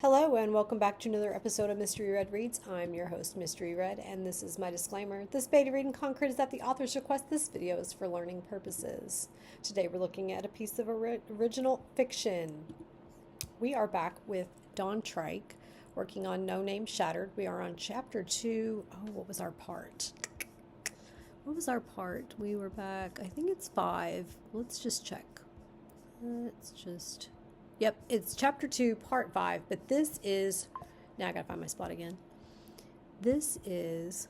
Hello, and welcome back to another episode of Mystery Red Reads. I'm your host, Mystery Red, and this is my disclaimer. This beta read in Concord is at the author's request. This video is for learning purposes. Today we're looking at a piece of original fiction. We are back with Dontrike, working on No Name Shattered. We are on chapter 2. Oh, what was our part? We were back, I think it's 5. Let's just check. Yep, it's chapter 2, part 5, but this is, now I gotta find my spot again. This is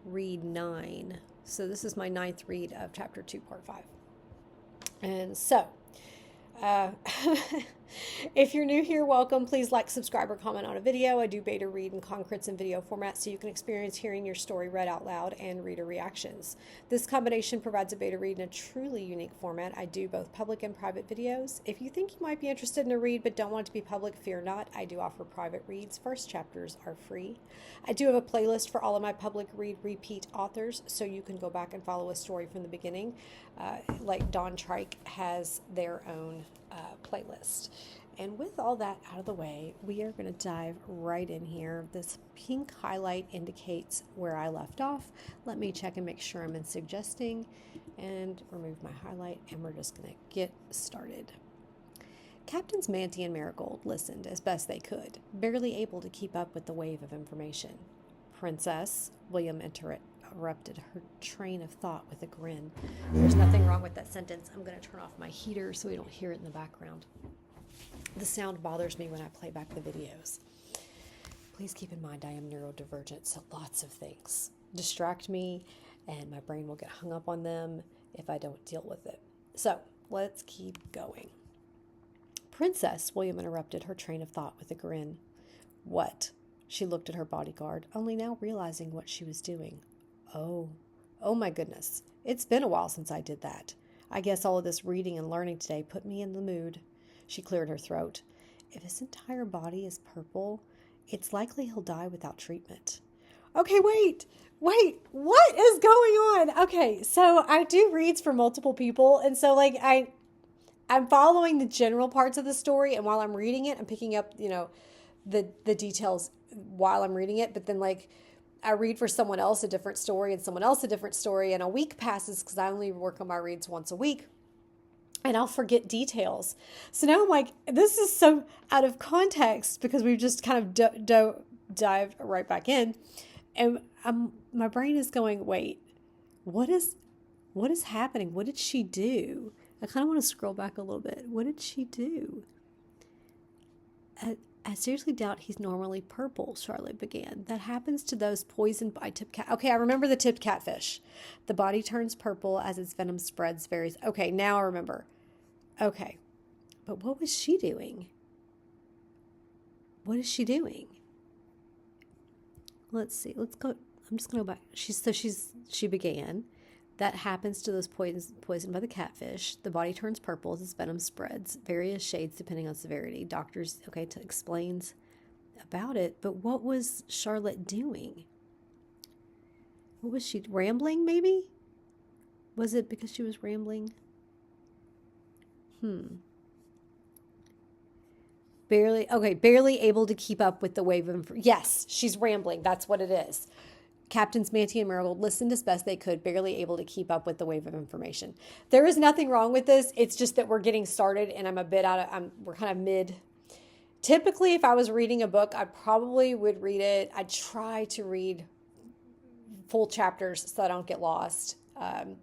read 9. So this is my 9th read of chapter 2, part 5. And so, uh, if you're new here, welcome. Please like, subscribe, or comment on a video. I do beta read in Concords and video format so you can experience hearing your story read out loud and reader reactions. This combination provides a beta read in a truly unique format. I do both public and private videos. If you think you might be interested in a read but don't want it to be public, fear not. I do offer private reads. First chapters are free. I do have a playlist for all of my public read repeat authors, so you can go back and follow a story from the beginning. Like Dontrike has their own playlist. And with all that out of the way, we are going to dive right in here. This pink highlight indicates where I left off. Let me check and make sure I'm in suggesting and remove my highlight, and we're just going to get started. Captains Manty and Marigold listened as best they could, barely able to keep up with the wave of information. Princess, William interrupted her train of thought with a grin. There's nothing wrong with that sentence. I'm going to turn off my heater so we don't hear it in the background. The sound bothers me when I play back the videos. Please keep in mind I am neurodivergent, so lots of things distract me and my brain will get hung up on them if I don't deal with it. So let's keep going. Princess, William interrupted her train of thought with a grin. What? She looked at her bodyguard, only now realizing what she was doing. Oh my goodness. It's been a while since I did that. I guess all of this reading and learning today put me in the mood. She cleared her throat. If his entire body is purple, it's likely he'll die without treatment. Okay, wait, what is going on? Okay, so I do reads for multiple people, and so I'm following the general parts of the story, and while I'm reading it, I'm picking up, the details while I'm reading it, but then I read for someone else a different story and someone else a different story, and a week passes because I only work on my reads once a week. And I'll forget details. So now I'm like, this is so out of context because we've just kind of dived right back in. And my brain is going, wait, what is happening? What did she do? I kind of want to scroll back a little bit. What did she do? I seriously doubt he's normally purple, Charlotte began. That happens to those poisoned by tipped cat. Okay, I remember the tipped catfish. The body turns purple as its venom spreads. Okay, now I remember. Okay, but what was she doing? What is she doing? Let's see. Let's go. I'm just going to go back. She began. That happens to those poisoned by the catfish. The body turns purple as its venom spreads, various shades depending on severity. Doctors, explains about it, but what was Charlotte doing? What was she, rambling maybe? Was it because she was rambling? Barely able to keep up with the wave of information. Yes, she's rambling. That's what it is. Captains Manty and Marigold listened as best they could, barely able to keep up with the wave of information. There is nothing wrong with this. It's just that we're getting started and I'm a bit we're kind of mid. Typically, if I was reading a book, I probably would read it. I'd try to read full chapters so I don't get lost.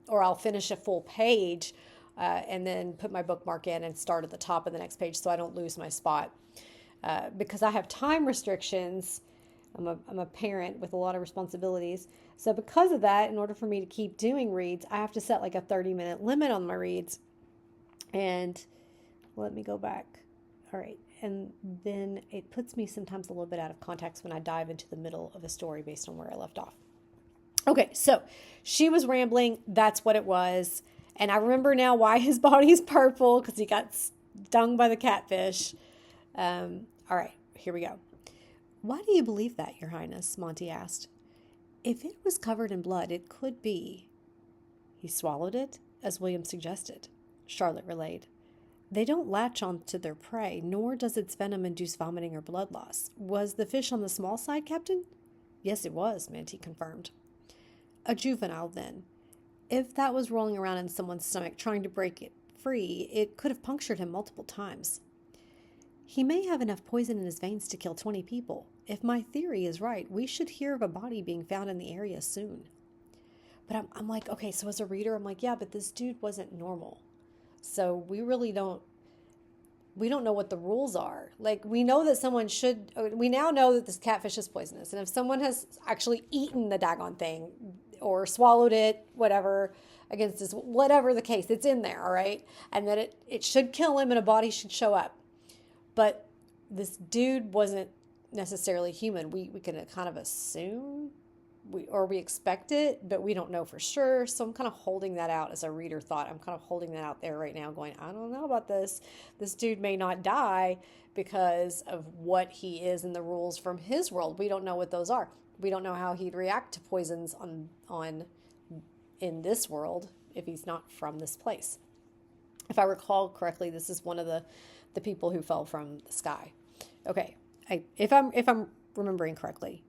Or I'll finish a full page and then put my bookmark in and start at the top of the next page so I don't lose my spot. Because I have time restrictions. I'm a parent with a lot of responsibilities. So because of that, in order for me to keep doing reads, I have to set a 30-minute limit on my reads. And let me go back. All right. And then it puts me sometimes a little bit out of context when I dive into the middle of a story based on where I left off. Okay, so she was rambling. That's what it was. And I remember now why his body's purple, because he got stung by the catfish. All right, here we go. Why do you believe that, Your Highness? Monty asked. If it was covered in blood, it could be. He swallowed it, as William suggested, Charlotte relayed. They don't latch on to their prey, nor does its venom induce vomiting or blood loss. Was the fish on the small side, Captain? Yes, it was, Manti confirmed. A juvenile, then. If that was rolling around in someone's stomach trying to break it free, it could have punctured him multiple times. He may have enough poison in his veins to kill 20 people. If my theory is right, we should hear of a body being found in the area soon. But I'm like, okay, so as a reader, I'm like, yeah, but this dude wasn't normal. So we don't know what the rules are. Like, we know that we now know that this catfish is poisonous. And if someone has actually eaten the daggone thing or swallowed it, whatever, against this, whatever the case, it's in there, all right? And that it should kill him and a body should show up. But this dude wasn't necessarily human. We can kind of assume we expect it, but we don't know for sure. So I'm kind of holding that out as a reader thought. I'm kind of holding that out there right now going, I don't know about this. This dude may not die because of what he is in the rules from his world. We don't know what those are. We don't know how he'd react to poisons on in this world if he's not from this place. If I recall correctly, this is one of the people who fell from the sky. Okay, if I'm remembering correctly,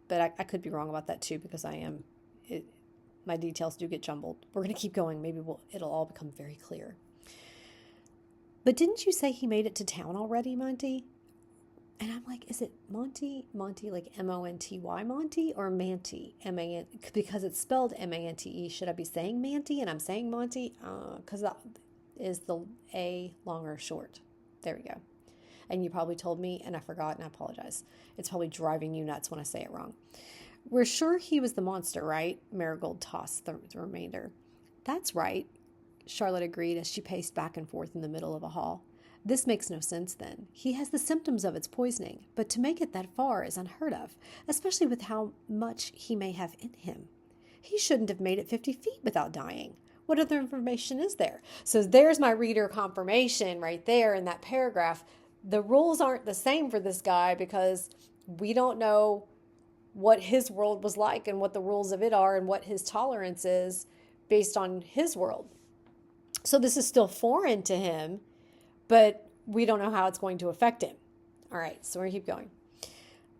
but I could be wrong about that too because my details do get jumbled. We're going to keep going. Maybe it'll all become very clear. But didn't you say he made it to town already, Monty? And I'm like, is it Monty like Monty, Monty, or Manti, M-A-N, because it's spelled M-A-N-T-E. Should I be saying Manty and I'm saying Monty? Because that is the A long or short. There we go. And you probably told me and I forgot and I apologize. It's probably driving you nuts when I say it wrong. We're sure he was the monster, right? Marigold tossed the remainder. That's right, Charlotte agreed as she paced back and forth in the middle of a hall. This makes no sense then. He has the symptoms of its poisoning, but to make it that far is unheard of, especially with how much he may have in him. He shouldn't have made it 50 feet without dying. What other information is there? So there's my reader confirmation right there in that paragraph. The rules aren't the same for this guy because we don't know what his world was like and what the rules of it are and what his tolerance is based on his world. So this is still foreign to him, but we don't know how it's going to affect him. All right, so we're going to keep going.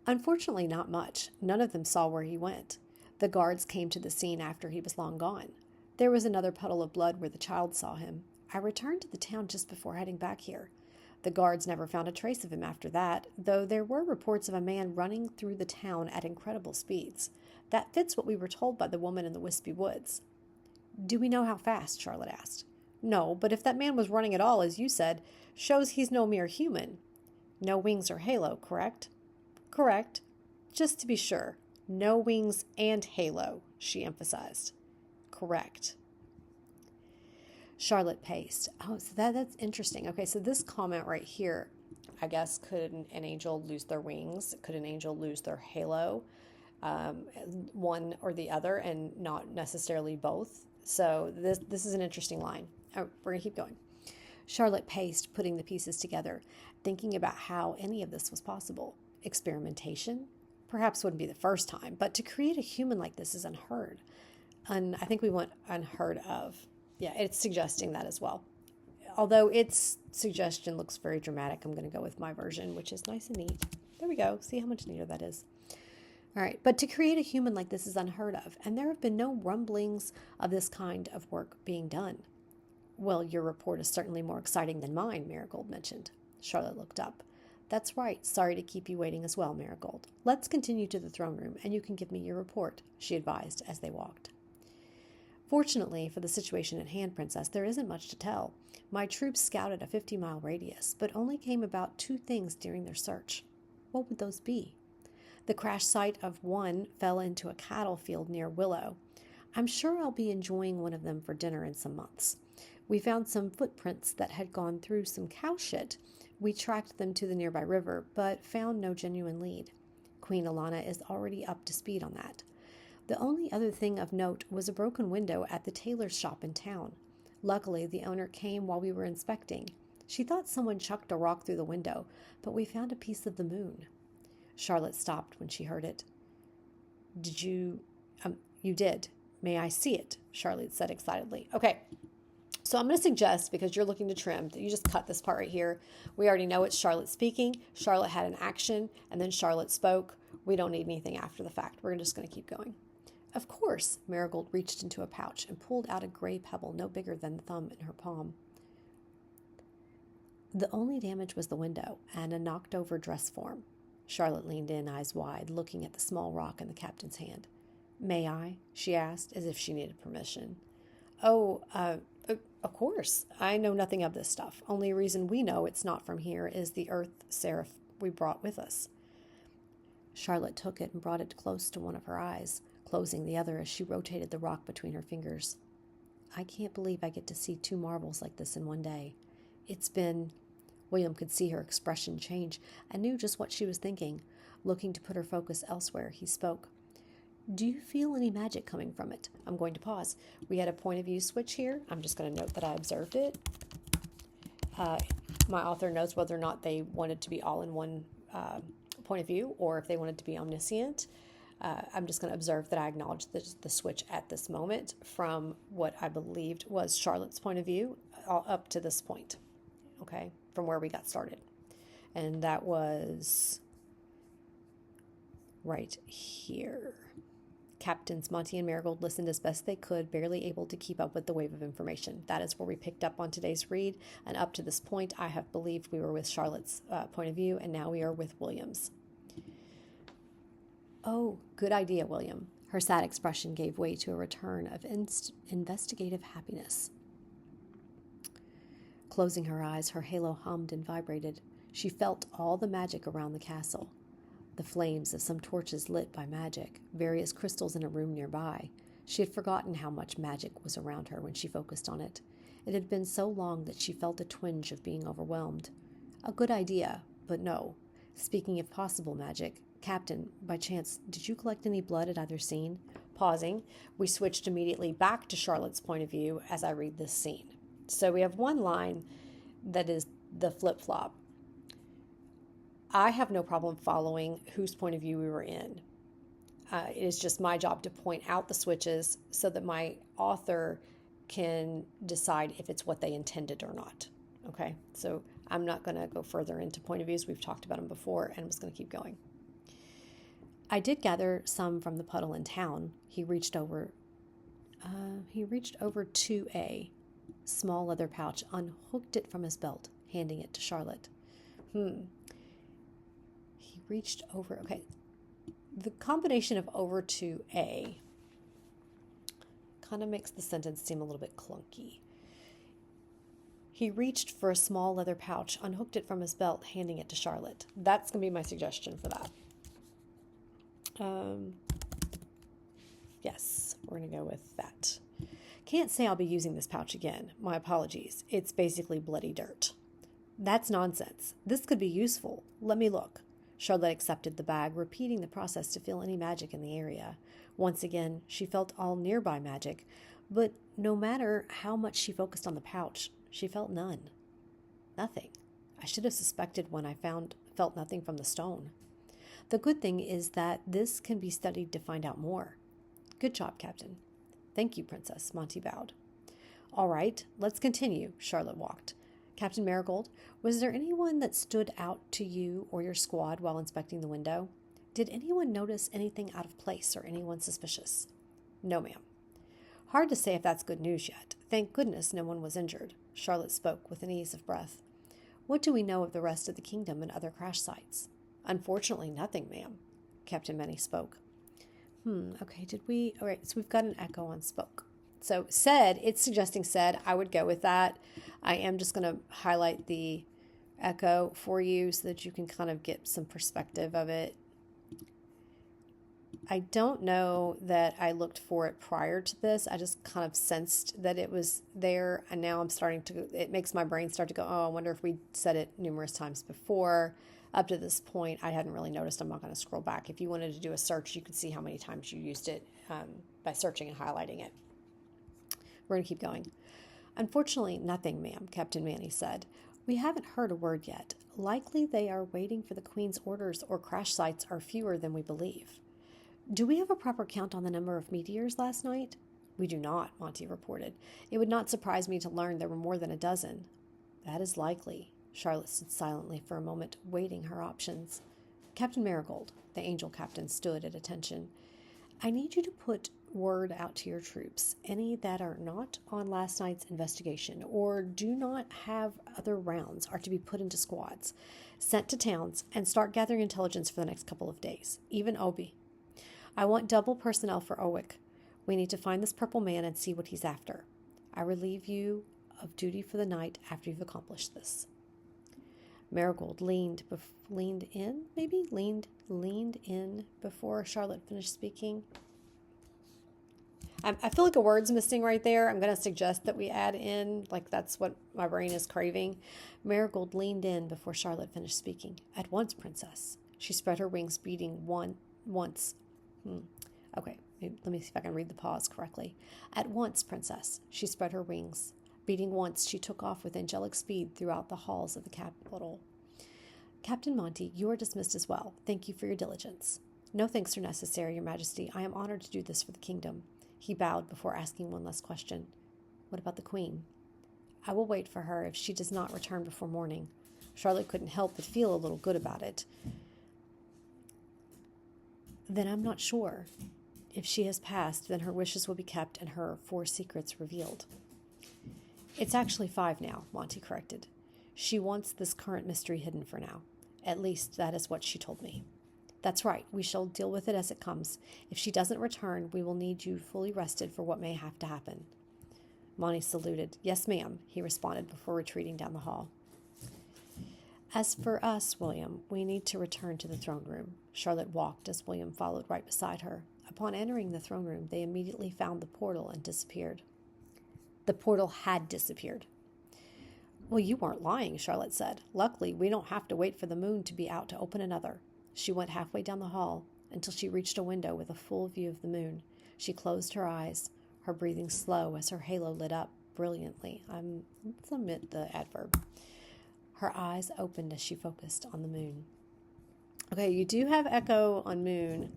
Unfortunately, not much. None of them saw where he went. The guards came to the scene after he was long gone. There was another puddle of blood where the child saw him. I returned to the town just before heading back here. The guards never found a trace of him after that, though there were reports of a man running through the town at incredible speeds. That fits what we were told by the woman in the wispy woods. Do we know how fast? Charlotte asked. No, but if that man was running at all, as you said, shows he's no mere human. No wings or halo, correct? Correct. Just to be sure. No wings and halo, she emphasized. Correct. Charlotte paced. Oh, so that's interesting. Okay, so this comment right here, I guess, could an angel lose their wings? Could an angel lose their halo? One or the other and not necessarily both. So this is an interesting line. Oh, we're going to keep going. Charlotte paced, putting the pieces together, thinking about how any of this was possible. Experimentation? Perhaps wouldn't be the first time, but to create a human like this is unheard. And I think we want unheard of. Yeah, it's suggesting that as well. Although its suggestion looks very dramatic, I'm going to go with my version, which is nice and neat. There we go. See how much neater that is. All right, but to create a human like this is unheard of, and there have been no rumblings of this kind of work being done. Well, your report is certainly more exciting than mine, Marigold mentioned. Charlotte looked up. That's right. Sorry to keep you waiting as well, Marigold. Let's continue to the throne room, and you can give me your report, she advised as they walked. Fortunately for the situation at hand, Princess, there isn't much to tell. My troops scouted a 50-mile radius, but only came about 2 things during their search. What would those be? The crash site of one fell into a cattle field near Willow. I'm sure I'll be enjoying one of them for dinner in some months. We found some footprints that had gone through some cow shit. We tracked them to the nearby river, but found no genuine lead. Queen Alana is already up to speed on that. The only other thing of note was a broken window at the tailor's shop in town. Luckily, the owner came while we were inspecting. She thought someone chucked a rock through the window, but we found a piece of the moon. Charlotte stopped when she heard it. Did you... You did. May I see it? Charlotte said excitedly. Okay, So I'm going to suggest, because you're looking to trim, that you just cut this part right here. We already know it's Charlotte speaking. Charlotte had an action, and then Charlotte spoke. We don't need anything after the fact. We're just going to keep going. Of course, Marigold reached into a pouch and pulled out a gray pebble no bigger than the thumb in her palm. The only damage was the window and a knocked-over dress form. Charlotte leaned in, eyes wide, looking at the small rock in the captain's hand. "May I?" she asked, as if she needed permission. "Oh, of course. I know nothing of this stuff. Only reason we know it's not from here is the earth seraph we brought with us." Charlotte took it and brought it close to one of her eyes, closing the other as she rotated the rock between her fingers. "I can't believe I get to see two marvels like this in one day. It's been..." William could see her expression change and knew just what she was thinking. Looking to put her focus elsewhere, he spoke. "Do you feel any magic coming from it?" I'm going to pause. We had a point of view switch here. I'm just going to note that I observed it. My author knows whether or not they wanted to be all in one point of view or if they wanted to be omniscient. I'm just going to observe that I acknowledge the switch at this moment from what I believed was Charlotte's point of view up to this point, okay, from where we got started. And that was right here. Captains Monty and Marigold listened as best they could, barely able to keep up with the wave of information. That is where we picked up on today's read, and up to this point, I have believed we were with Charlotte's point of view, and now we are with William's. "Oh, good idea, William." Her sad expression gave way to a return of investigative happiness. Closing her eyes, her halo hummed and vibrated. She felt all the magic around the castle. The flames of some torches lit by magic, various crystals in a room nearby. She had forgotten how much magic was around her when she focused on it. It had been so long that she felt a twinge of being overwhelmed. A good idea, but no. Speaking of possible magic, Captain, by chance, did you collect any blood at either scene? Pausing, we switched immediately back to Charlotte's point of view as I read this scene. So we have one line that is the flip-flop. I have no problem following whose point of view we were in. It is just my job to point out the switches so that my author can decide if it's what they intended or not. Okay, so I'm not going to go further into point of views. We've talked about them before, and I'm just going to keep going. "I did gather some from the puddle in town." He reached over to a small leather pouch, unhooked it from his belt, handing it to Charlotte. He reached over. Okay, the combination of "over to a" kind of makes the sentence seem a little bit clunky. He reached for a small leather pouch, unhooked it from his belt, handing it to Charlotte. That's going to be my suggestion for that. Yes, we're going to go with that. "Can't say I'll be using this pouch again. My apologies. It's basically bloody dirt." "That's nonsense. This could be useful. Let me look." Charlotte accepted the bag, repeating the process to feel any magic in the area. Once again, she felt all nearby magic, but no matter how much she focused on the pouch, she felt none. Nothing. I should have suspected when I felt nothing from the stone. The good thing is that this can be studied to find out more. "Good job, Captain." "Thank you, Princess," Monty bowed. "All right, let's continue." Charlotte walked. "Captain Marigold, was there anyone that stood out to you or your squad while inspecting the window? Did anyone notice anything out of place or anyone suspicious?" "No, ma'am." "Hard to say if that's good news yet. Thank goodness no one was injured." Charlotte spoke with an ease of breath. "What do we know of the rest of the kingdom and other crash sites?" "Unfortunately, nothing, ma'am." Captain Manny spoke. Okay, all right, so we've got an echo on spoke. So said, it's suggesting said. I would go with that. I am just going to highlight the echo for you so that you can kind of get some perspective of it. I don't know that I looked for it prior to this. I just kind of sensed that it was there, and now it makes my brain start to go, oh, I wonder if we said it numerous times before. Up to this point, I hadn't really noticed. I'm not going to scroll back. If you wanted to do a search, you could see how many times you used it by searching and highlighting it. We're going to keep going. "Unfortunately, nothing, ma'am," Captain Manny said. "We haven't heard a word yet. Likely they are waiting for the Queen's orders, or crash sites are fewer than we believe." "Do we have a proper count on the number of meteors last night?" We do not, Monty reported. It would not surprise me to learn there were more than a dozen. That is likely. Charlotte stood silently for a moment, weighing her options. Captain Marigold, the Angel captain, stood at attention. I need you to put word out to your troops, any that are not on last night's investigation or do not have other rounds are to be put into squads, sent to towns, and start gathering intelligence for the next couple of days, even Obi. I want double personnel for Owick. We need to find this purple man and see what he's after. I relieve you of duty for the night after you've accomplished this. Marigold leaned in before Charlotte finished speaking. I feel like a word's missing right there. I'm going to suggest that we add in, like that's what my brain is craving. Marigold leaned in before Charlotte finished speaking. At once, princess. She spread her wings, beating once. Okay, let me see if I can read the pause correctly. At once, princess. She spread her wings. Beating once, she took off with angelic speed throughout the halls of the capital. Captain Monty, you are dismissed as well. Thank you for your diligence. No thanks are necessary, Your Majesty. I am honored to do this for the kingdom. He bowed before asking one last question. What about the Queen? I will wait for her if she does not return before morning. Charlotte couldn't help but feel a little good about it. Then I'm not sure. If she has passed, then her wishes will be kept and her 4 secrets revealed. It's actually 5 now, Monty corrected. She wants this current mystery hidden for now. At least that is what she told me. That's right. We shall deal with it as it comes. If she doesn't return, we will need you fully rested for what may have to happen. Monty saluted. Yes, ma'am, he responded before retreating down the hall. As for us, William, we need to return to the throne room. Charlotte walked as William followed right beside her. Upon entering the throne room, they immediately found the portal and disappeared. The portal had disappeared. Well, you weren't lying, Charlotte said. Luckily, we don't have to wait for the moon to be out to open another. She went halfway down the hall until she reached a window with a full view of the moon. She closed her eyes, her breathing slow as her halo lit up brilliantly. Let's omit the adverb. Her eyes opened as she focused on the moon. Okay, you do have echo on moon,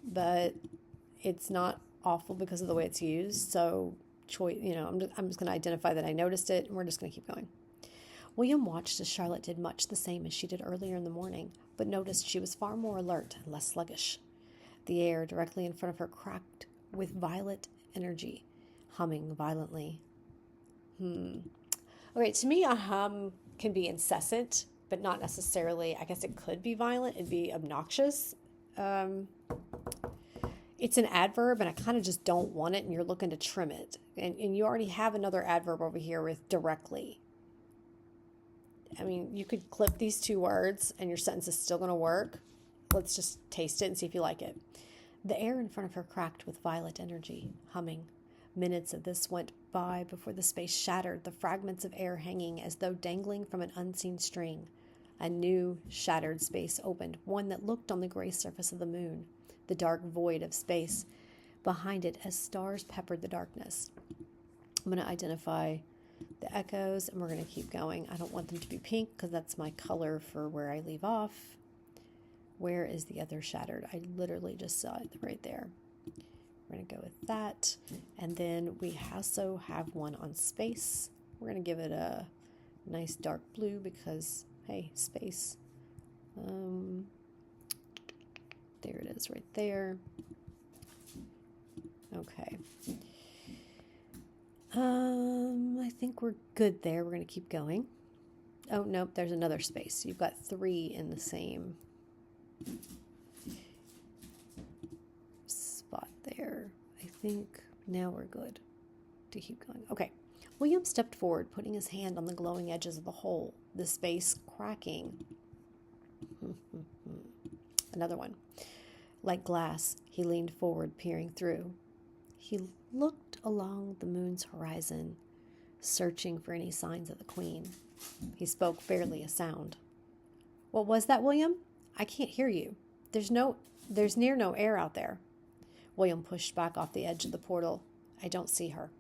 but it's not awful because of the way it's used. So, I'm just going to identify that I noticed it, and we're just going to keep going. William watched as Charlotte did much the same as she did earlier in the morning, but noticed she was far more alert and less sluggish. The air directly in front of her cracked with violet energy, humming violently. Okay, to me, a hum can be incessant, but not necessarily, I guess it could be violent. It'd be obnoxious. It's an adverb, and I kind of just don't want it, and you're looking to trim it. And you already have another adverb over here with directly. I mean, you could clip these 2 words, and your sentence is still going to work. Let's just taste it and see if you like it. The air in front of her cracked with violet energy, humming. Minutes of this went by before the space shattered, the fragments of air hanging as though dangling from an unseen string. A new, shattered space opened, one that looked on the gray surface of the moon, the dark void of space behind it as stars peppered the darkness. I'm going to identify the echoes, and we're going to keep going. I don't want them to be pink because that's my color for where I leave off. Where is the other shattered? I literally just saw it right there. We're going to go with that. And then we also have one on space. We're going to give it a nice dark blue because, hey, space. There it is right there. Okay. I think we're good there. We're going to keep going. Oh, nope, there's another space. You've got 3 in the same spot there. I think now we're good to keep going. Okay. William stepped forward, putting his hand on the glowing edges of the hole, the space cracking. Another one. Like glass, he leaned forward, peering through. He looked along the moon's horizon, searching for any signs of the Queen. He spoke barely a sound. What was that, William? I can't hear you. There's near no air out there. William pushed back off the edge of the portal. I don't see her.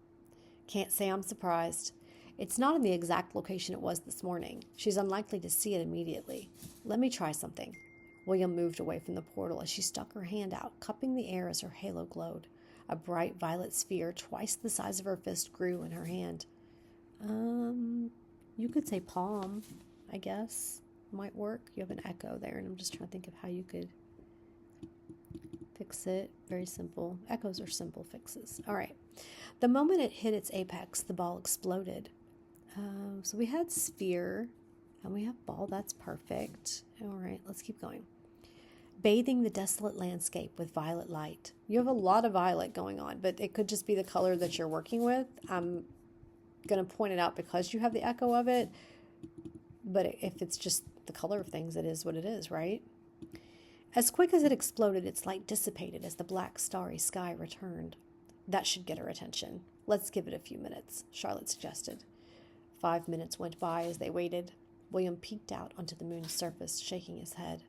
Can't say I'm surprised. It's not in the exact location it was this morning. She's unlikely to see it immediately. Let me try something. William moved away from the portal as she stuck her hand out, cupping the air as her halo glowed. A bright violet sphere, twice the size of her fist, grew in her hand. You could say palm, I guess, might work. You have an echo there, and I'm just trying to think of how you could fix it. Very simple. Echoes are simple fixes. All right. The moment it hit its apex, the ball exploded. So we had sphere, and we have ball. That's perfect. All right, let's keep going. Bathing the desolate landscape with violet light. You have a lot of violet going on, but it could just be the color that you're working with. I'm going to point it out because you have the echo of it, but if it's just the color of things, it is what it is, right? As quick as it exploded, its light dissipated as the black starry sky returned. That should get her attention. Let's give it a few minutes, Charlotte suggested. 5 minutes went by as they waited. William peeked out onto the moon's surface, shaking his head.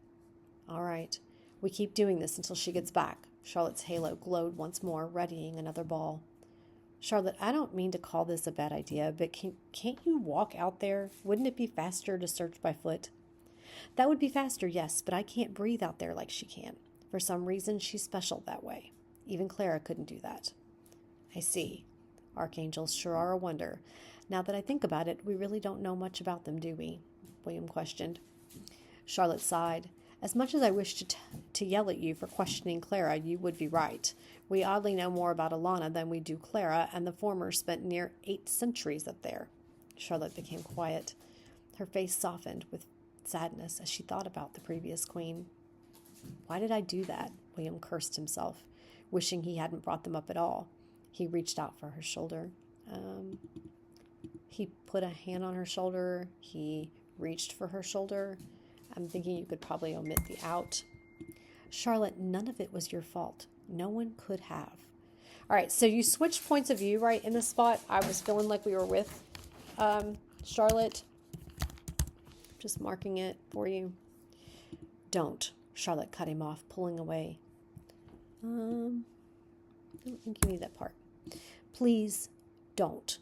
All right, we keep doing this until she gets back. Charlotte's halo glowed once more, readying another ball. Charlotte, I don't mean to call this a bad idea, but can't you walk out there? Wouldn't it be faster to search by foot? That would be faster, yes, but I can't breathe out there like she can. For some reason, she's special that way. Even Clara couldn't do that. I see. Archangels sure are a wonder. Now that I think about it, we really don't know much about them, do we? William questioned. Charlotte sighed. As much as I wish to yell at you for questioning Clara, you would be right. We oddly know more about Alana than we do Clara, and the former spent near 8 centuries up there. Charlotte became quiet. Her face softened with sadness as she thought about the previous queen. Why did I do that? William cursed himself, wishing he hadn't brought them up at all. He reached out for her shoulder. He put a hand on her shoulder. He reached for her shoulder. I'm thinking you could probably omit the out. Charlotte, none of it was your fault. No one could have. All right, so you switched points of view right in this spot. I was feeling like we were with Charlotte. Just marking it for you. Don't. Charlotte cut him off, pulling away. I don't think you need that part. Please don't.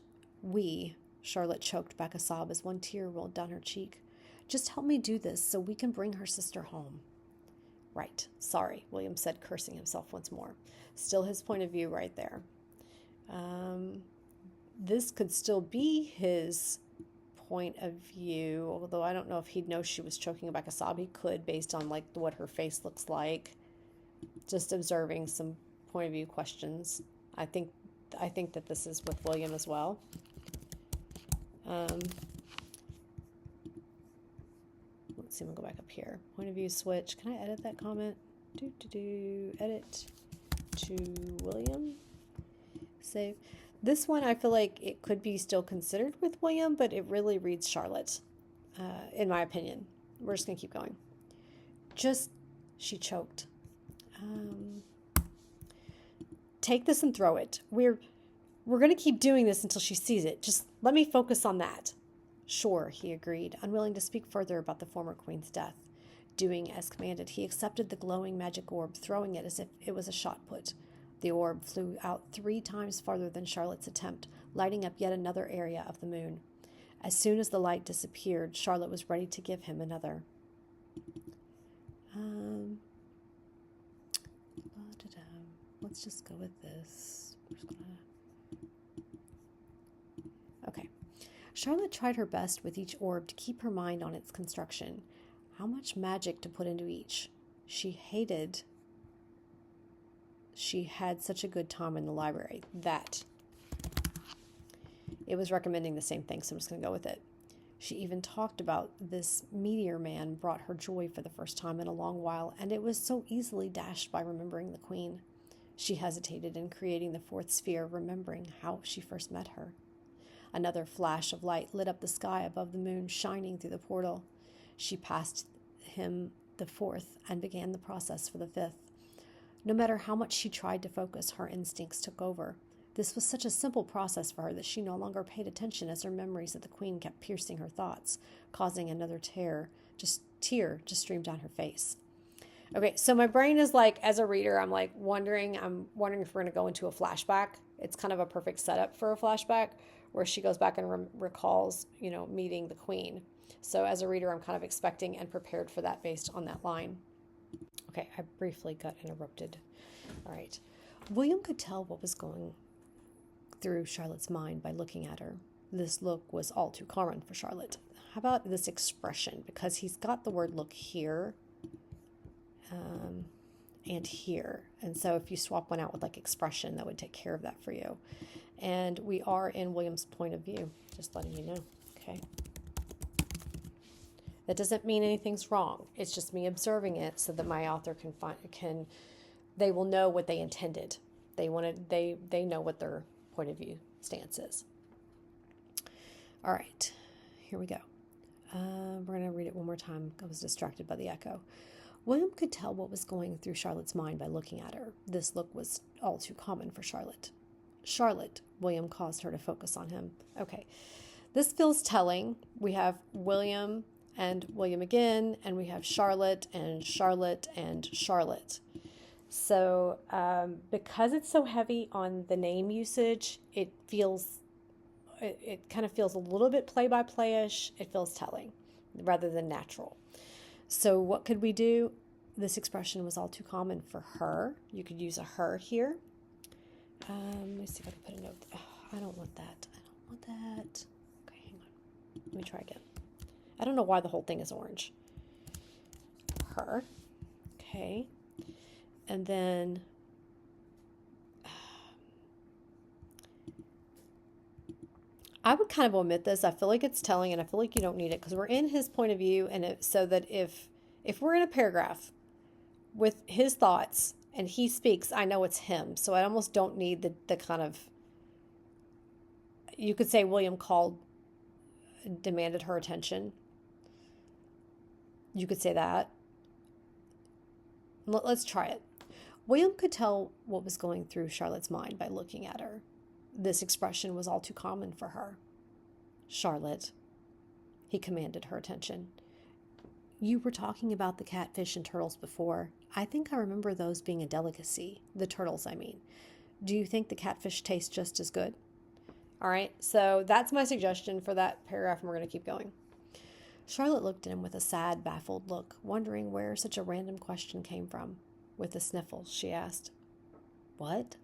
Charlotte choked back a sob as one tear rolled down her cheek. Just help me do this so we can bring her sister home. Right. Sorry, William said, cursing himself once more. Still his point of view right there. This could still be his point of view, although I don't know if he'd know she was choking back a sob. He could, based on like what her face looks like. Just observing some point of view questions. I think that this is with William as well. Let's see, I'm gonna go back up here. Point of view switch. Can I edit that comment? Edit to William. Save. This one, I feel like it could be still considered with William, but it really reads Charlotte, in my opinion. We're just gonna keep going. She choked. Take this and throw it. We're gonna keep doing this until she sees it. Just let me focus on that. Sure, he agreed, unwilling to speak further about the former queen's death. Doing as commanded, he accepted the glowing magic orb, throwing it as if it was a shot put. The orb flew out 3 times farther than Charlotte's attempt, lighting up yet another area of the moon. As soon as the light disappeared, Charlotte was ready to give him another. Let's just go with this. Okay. Charlotte tried her best with each orb to keep her mind on its construction. How much magic to put into each? She had such a good time in the library. It was recommending the same thing, so I'm just going to go with it. She even talked about this meteor man brought her joy for the first time in a long while, and it was so easily dashed by remembering the queen. She hesitated in creating the 4th sphere, remembering how she first met her. Another flash of light lit up the sky above the moon, shining through the portal. She passed him the 4th and began the process for the 5th. No matter how much she tried to focus, her instincts took over. This was such a simple process for her that she no longer paid attention as her memories of the queen kept piercing her thoughts, causing another tear just stream down her face. Okay, so my brain is like, as a reader, I'm wondering if we're going to go into a flashback. It's kind of a perfect setup for a flashback where she goes back and recalls, meeting the queen. So as a reader, I'm kind of expecting and prepared for that based on that line. Okay, I briefly got interrupted. All right. William could tell what was going through Charlotte's mind by looking at her. This look was all too common for Charlotte. How about this expression? Because he's got the word look here and here. And so if you swap one out with like expression, that would take care of that for you. And we are in William's point of view, just letting you know. Okay. That doesn't mean anything's wrong. It's just me observing it so that my author they will know what they intended. They know what their point of view stance is. All right, here we go. We're going to read it one more time. I was distracted by the echo. William could tell what was going through Charlotte's mind by looking at her. This look was all too common for Charlotte. Charlotte, William caused her to focus on him. Okay, this feels telling. We have William and William again, and we have Charlotte and Charlotte and Charlotte. So because it's so heavy on the name usage, it kind of feels a little bit play-by-play-ish. It feels telling rather than natural. So what could we do? This expression was all too common for her. You could use a her here. Let me see if I can put a note. Oh, I don't want that. Okay, hang on. Let me try again. I don't know why the whole thing is orange. Her. Okay. And then I would kind of omit this. I feel like it's telling, and I feel like you don't need it because we're in his point of view, and so that if we're in a paragraph with his thoughts and he speaks, I know it's him. So I almost don't need the kind of, you could say William demanded her attention. You could say that. Let's try it. William could tell what was going through Charlotte's mind by looking at her. This expression was all too common for her. Charlotte, he commanded her attention. You were talking about the catfish and turtles before. I think I remember those being a delicacy. The turtles, I mean. Do you think the catfish tastes just as good? All right, so that's my suggestion for that paragraph, and we're going to keep going. Charlotte looked at him with a sad, baffled look, wondering where such a random question came from. With a sniffle, she asked, What?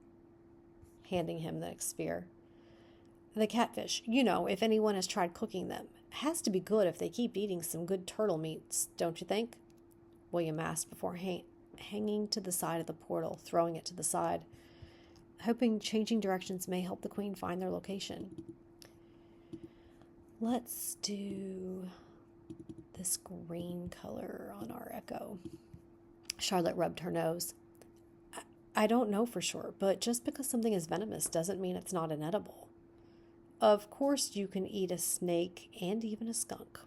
Handing him the next sphere. The catfish, if anyone has tried cooking them, has to be good if they keep eating some good turtle meats, don't you think? William asked before hanging to the side of the portal, throwing it to the side, hoping changing directions may help the queen find their location. Let's do this green color on our echo. Charlotte rubbed her nose. I don't know for sure, but just because something is venomous doesn't mean it's not inedible. Of course you can eat a snake and even a skunk.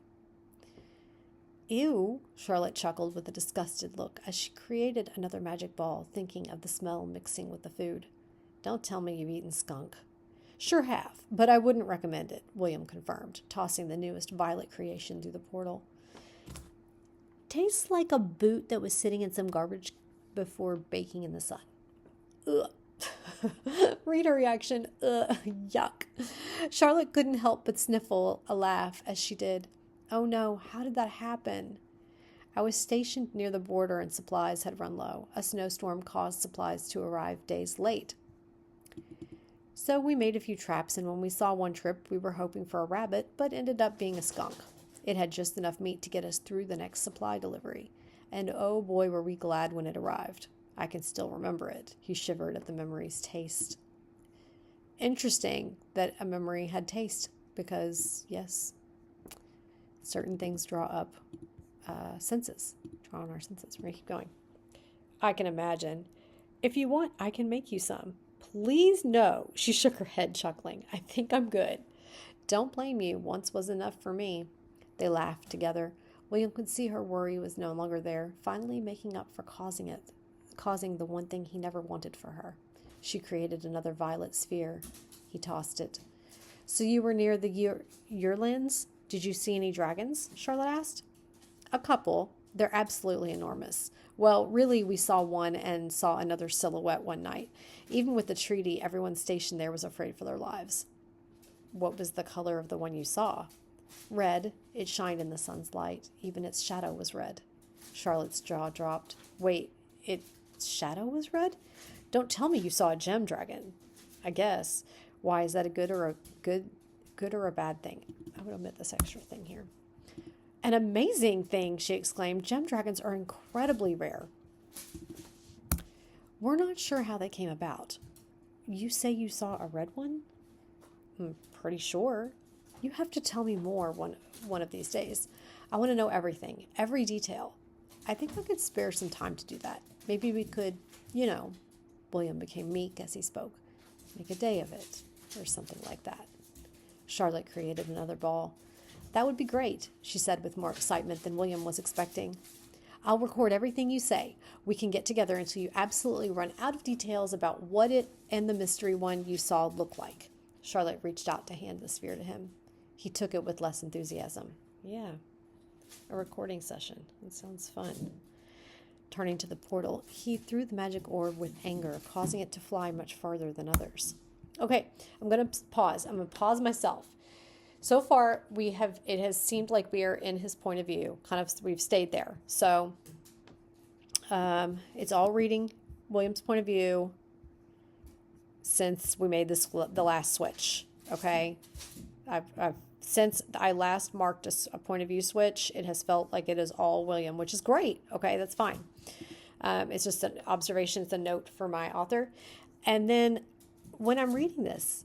Ew, Charlotte chuckled with a disgusted look as she created another magic ball, thinking of the smell mixing with the food. Don't tell me you've eaten skunk. Sure have, but I wouldn't recommend it, William confirmed, tossing the newest violet creation through the portal. Tastes like a boot that was sitting in some garbage before baking in the sun. Ugh. Read her reaction. Ugh, yuck. Charlotte couldn't help but sniffle a laugh as she did. Oh no, how did that happen? I was stationed near the border and supplies had run low. A snowstorm caused supplies to arrive days late. So we made a few traps, and when we saw one trip, we were hoping for a rabbit, but ended up being a skunk. It had just enough meat to get us through the next supply delivery. And oh boy, were we glad when it arrived. I can still remember it. He shivered at the memory's taste. Interesting that a memory had taste, because, yes, certain things draw up senses. Draw on our senses. We're going to keep going. I can imagine. If you want, I can make you some. Please no. She shook her head, chuckling. I think I'm good. Don't blame you. Once was enough for me. They laughed together. William could see her worry was no longer there, finally making up for causing the one thing he never wanted for her. She created another violet sphere. He tossed it. So you were near the Yearlands? Did you see any dragons? Charlotte asked. A couple. They're absolutely enormous. Well, really, we saw one and saw another silhouette one night. Even with the treaty, everyone stationed there was afraid for their lives. What was the color of the one you saw? Red. It shined in the sun's light. Even its shadow was red. Charlotte's jaw dropped. Wait, its shadow was red? Don't tell me you saw a gem dragon. I guess. Why is that a good or a bad thing? I would omit this extra thing here. An amazing thing, she exclaimed. Gem dragons are incredibly rare. We're not sure how they came about. You say you saw a red one? I'm pretty sure. You have to tell me more one of these days. I want to know everything, every detail. I think I could spare some time to do that. Maybe we could, William became meek as he spoke. Make a day of it, or something like that. Charlotte created another ball. That would be great, she said with more excitement than William was expecting. I'll record everything you say. We can get together until you absolutely run out of details about what it and the mystery one you saw look like. Charlotte reached out to hand the sphere to him. He took it with less enthusiasm. Yeah, a recording session. It sounds fun. Turning to the portal, he threw the magic orb with anger, causing it to fly much farther than others. Okay, I'm going to pause. I'm going to pause myself. So far, it has seemed like we are in his point of view. We've stayed there. So it's all reading William's point of view since we made the last switch. Okay, since I last marked a point of view switch, it has felt like it is all William, which is great. Okay, that's fine. It's just an observation. It's a note for my author. And then when I'm reading this,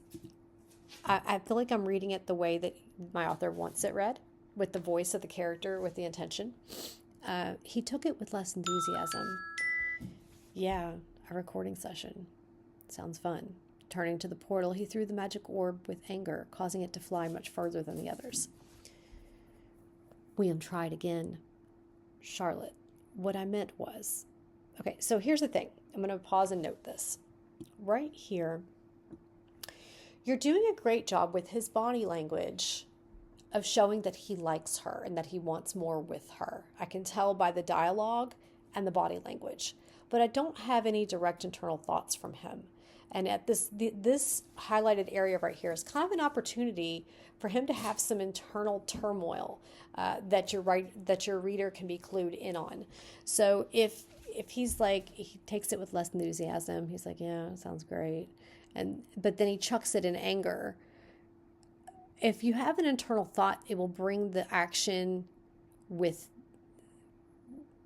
I feel like I'm reading it the way that my author wants it read, with the voice of the character, with the intention. He took it with less enthusiasm. Yeah, a recording session. Sounds fun. Turning to the portal, he threw the magic orb with anger, causing it to fly much further than the others. William tried again. Charlotte, what I meant was... Okay, so here's the thing. I'm going to pause and note this. Right here, you're doing a great job with his body language of showing that he likes her and that he wants more with her. I can tell by the dialogue and the body language, but I don't have any direct internal thoughts from him. And at this highlighted area right here is kind of an opportunity for him to have some internal turmoil that your reader can be clued in on. So if he's like, he takes it with less enthusiasm, he's like, yeah, it sounds great. But then he chucks it in anger. If you have an internal thought, it will bring the action with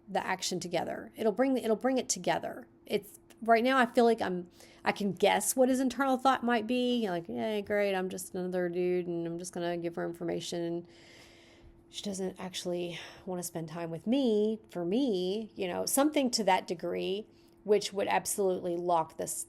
the action together. It'll bring it together. It's right now I feel like I can guess what his internal thought might be. Like, yeah, great, I'm just another dude and I'm just gonna give her information and she doesn't actually want to spend time with me for me, something to that degree, which would absolutely lock this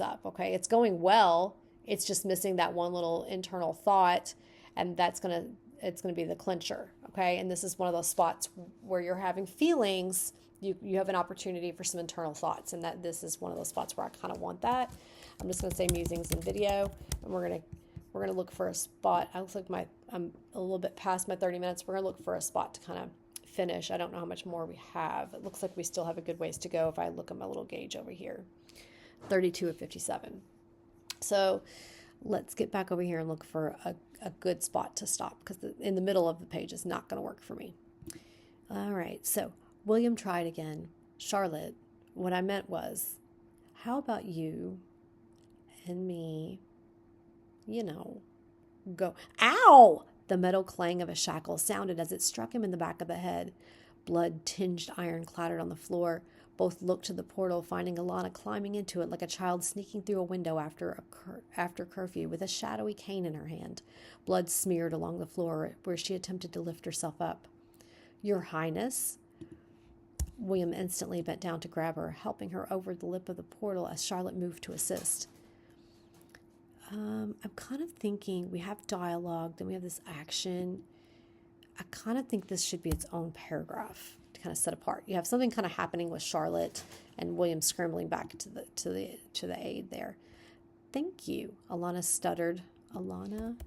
up. Okay, it's going well. It's just missing that one little internal thought, and it's gonna be the clincher. Okay, and this is one of those spots where you're having feelings. You have an opportunity for some internal thoughts, and that this is one of those spots where I kind of want that. I'm just gonna say musings and video, and we're gonna look for a spot. I look like I'm a little bit past my 30 minutes. We're gonna look for a spot to kind of finish. I don't know how much more we have. It looks like we still have a good ways to go if I look at my little gauge over here. 32 of 57. So let's get back over here and look for a good spot to stop, because in the middle of the page is not going to work for me. All right, so William tried again. Charlotte, what I meant was, how about you and me, go. Ow! The metal clang of a shackle sounded as it struck him in the back of the head. Blood-tinged iron clattered on the floor. Both looked to the portal, finding Alana climbing into it like a child sneaking through a window after curfew with a shadowy cane in her hand. Blood smeared along the floor where she attempted to lift herself up. Your Highness? William instantly bent down to grab her, helping her over the lip of the portal as Charlotte moved to assist. I'm kind of thinking we have dialogue, then we have this action. I kind of think this should be its own paragraph to kind of set apart. You have something kind of happening with Charlotte and William scrambling back to the aid there. Thank you, Alana stuttered. Alana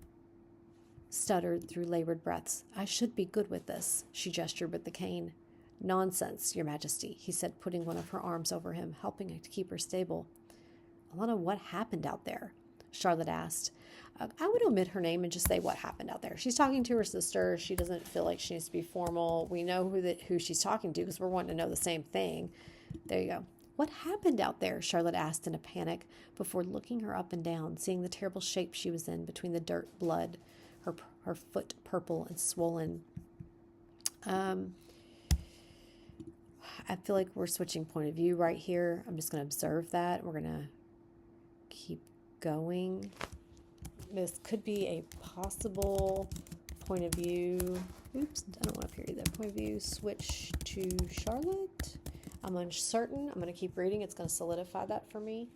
stuttered through labored breaths. I should be good with this, she gestured with the cane. Nonsense, Your Majesty, he said, putting one of her arms over him, helping her to keep her stable. Alana, what happened out there? Charlotte asked. I would omit her name and just say what happened out there. She's talking to her sister. She doesn't feel like she needs to be formal. We know who she's talking to because we're wanting to know the same thing. There you go. What happened out there? Charlotte asked in a panic before looking her up and down, seeing the terrible shape she was in between the dirt, blood, her foot purple and swollen. I feel like we're switching point of view right here. I'm just going to observe that. We're going to keep going. This could be a possible point of view. Oops, I don't want to period that. Point of view, switch to Charlotte. I'm uncertain. I'm going to keep reading. It's going to solidify that for me.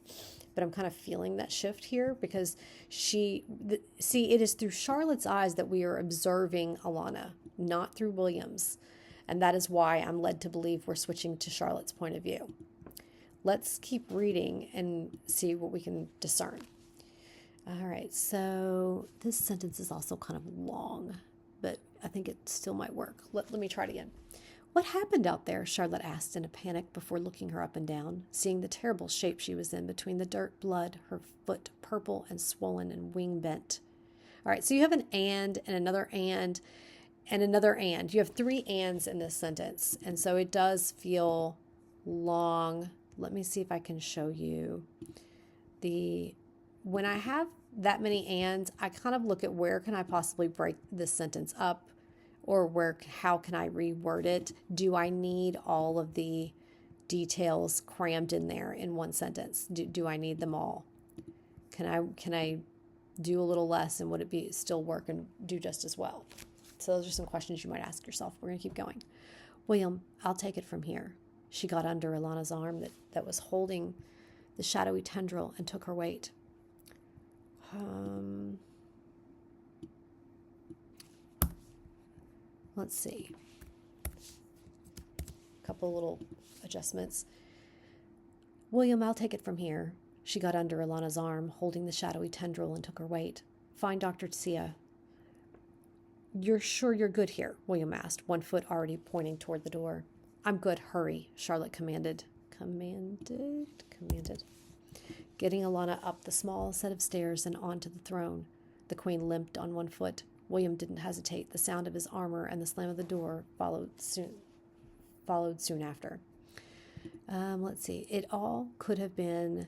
But I'm kind of feeling that shift here because see, it is through Charlotte's eyes that we are observing Alana, not through William's. And that is why I'm led to believe we're switching to Charlotte's point of view. Let's keep reading and see what we can discern. All right, so this sentence is also kind of long, but I think it still might work. Let me try it again. What happened out there? Charlotte asked in a panic before looking her up and down, seeing the terrible shape she was in between the dirt, blood, her foot purple and swollen and wing bent. All right, so you have an and another and another and. You have 3 ands in this sentence, and so it does feel long. Let me see if I can show you when I have that many ands, I kind of look at where can I possibly break this sentence up, or how can I reword it? Do I need all of the details crammed in there in one sentence? Do I need them all? Can I do a little less, and would it still work and do just as well? So those are some questions you might ask yourself. We're going to keep going. William, I'll take it from here. She got under Alana's arm that was holding the shadowy tendril and took her weight. Let's see. A couple little adjustments. William, I'll take it from here. She got under Alana's arm, holding the shadowy tendril, and took her weight. Find Dr. Tsia. You're sure you're good here? William asked, one foot already pointing toward the door. I'm good. Hurry, Charlotte commanded. Commanded. Getting Alana up the small set of stairs and onto the throne. The queen limped on one foot. William didn't hesitate. The sound of his armor and the slam of the door followed soon after. Let's see. It all could have been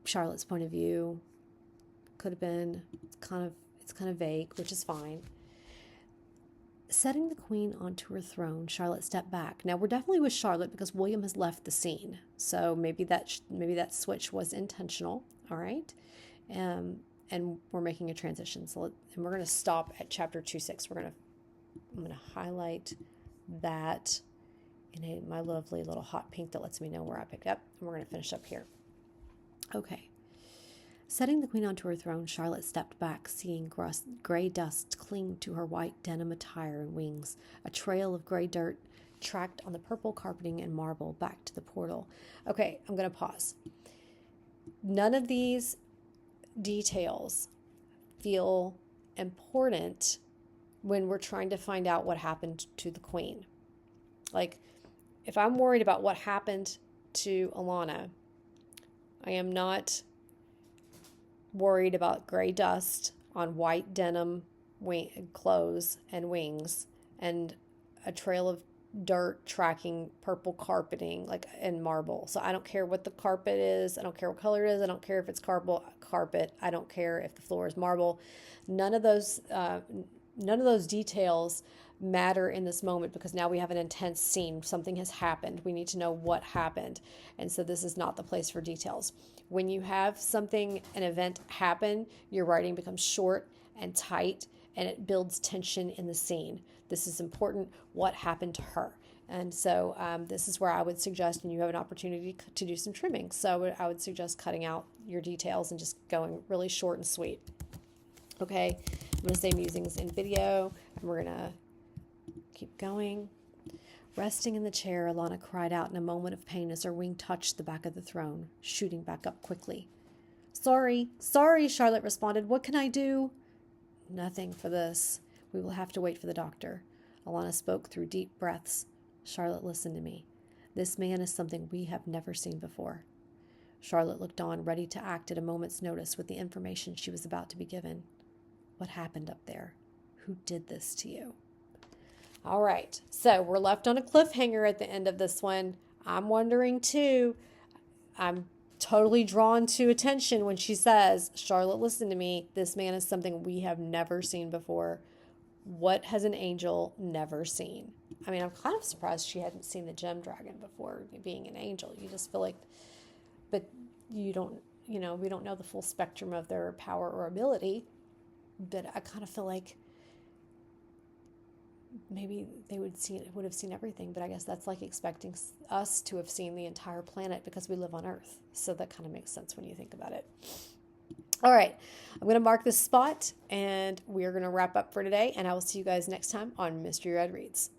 Charlotte's point of view. Could have been it's kind of vague, which is fine. Setting the queen onto her throne, Charlotte stepped back. Now, we're definitely with Charlotte because William has left the scene. So maybe that switch was intentional, all right? And we're making a transition. And we're going to stop at chapter 2:6. I'm going to highlight that in my lovely little hot pink that lets me know where I picked up. And we're going to finish up here. Okay. Setting the queen onto her throne, Charlotte stepped back, seeing gray dust cling to her white denim attire and wings. A trail of gray dirt tracked on the purple carpeting and marble back to the portal. Okay, I'm going to pause. None of these details feel important when we're trying to find out what happened to the queen. Like, if I'm worried about what happened to Alana, I am not worried about gray dust on white denim clothes and wings and a trail of dirt tracking purple carpeting and marble. So I don't care what the carpet is. I don't care what color it is. I don't care if it's carpet. I don't care if the floor is marble. None of those details matter in this moment because now we have an intense scene. Something has happened. We need to know what happened. And so this is not the place for details. When you have an event happen, your writing becomes short and tight and it builds tension in the scene. This is important. What happened to her? And so this is where I would suggest, and you have an opportunity to do some trimming. So I would suggest cutting out your details and just going really short and sweet. Okay, I'm going to say musings in video, and we're going to keep going. Resting in the chair, Alana cried out in a moment of pain as her wing touched the back of the throne, shooting back up quickly. Sorry, Charlotte responded. What can I do? Nothing for this. We will have to wait for the doctor. Alana spoke through deep breaths. Charlotte, listen to me. This man is something we have never seen before. Charlotte looked on, ready to act at a moment's notice with the information she was about to be given. What happened up there? Who did this to you? All right, so we're left on a cliffhanger at the end of this one. I'm wondering too. I'm totally drawn to attention when she says, Charlotte, listen to me. This man is something we have never seen before. What has an angel never seen? I mean, I'm kind of surprised she hadn't seen the gem dragon before being an angel. You just feel like, but you don't, we don't know the full spectrum of their power or ability. But I kind of feel like maybe they would have seen everything, but I guess that's like expecting us to have seen the entire planet because we live on Earth. So that kind of makes sense when you think about it. All right, I'm going to mark this spot, and we're going to wrap up for today, and I will see you guys next time on Mystery Red Reads.